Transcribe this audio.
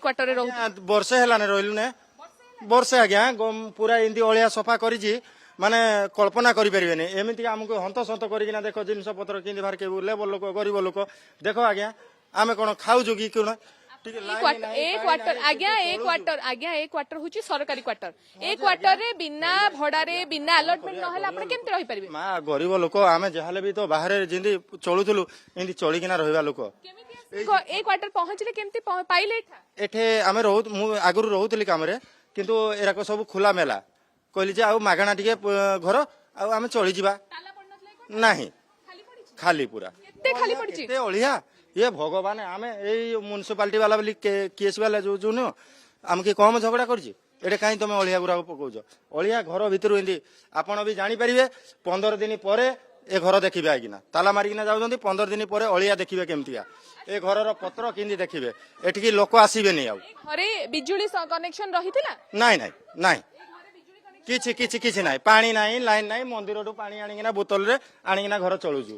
quarter रहू वर्षे है रही ने वर्षे आज्ञा पूरा इमती अलिया सफा कर माने कल्पना करें एमती आमको हंतसंत करना देख जिनस पत्र कि बाहर के लेबर लोक गरीब लोक देख आज्ञा आम कौन खाऊजु कि कौन ए क्वार्टर हूँ सरकारी क्वार्टर ए क्वार्टर रे बिना भड़ारे बिना अलॉटमेंट न हेले आपण केमते रहि परिबे माँ गरीब लोक आम जहाँ भी तो बाहर जिंदी चलुलु इमती चलिकिना रहा लोक ए क्वार्टर पहुंचले केमते पाइले एठे आम आगुरी रोली कम किंतु एराक सब खुला मेला कहली जे आउ मागणा टिके घर आम चली जावा नहीं खाली पूरा खाली पड़ची एते अलिया ये भगवान आम यही म्यूनिसिपालिटी वाला बोली केस वाला जो जो नुह आमके कम झगड़ा करछि एटे कहीं तुम अलिया गुरा पकाउछ अलिया घर भितर एमती आपण भी जानीपारे 15 दिन पर ए घर देखिए आईना ताला मारिकिना जाउछन्ती 15 दिन पर अलिया देखिए केमतिया ए घर पत्र किंदी देखिए एठिकी लोक आसीबेनी आउ घरे बिजुली कनेक्शन रहितिला नाई नाई नाई किछि किछि किछि नाई पानी नाई लाइन नाई मंदिर पानी आनिकिना बोतल रे आनिकिना घर चलुछु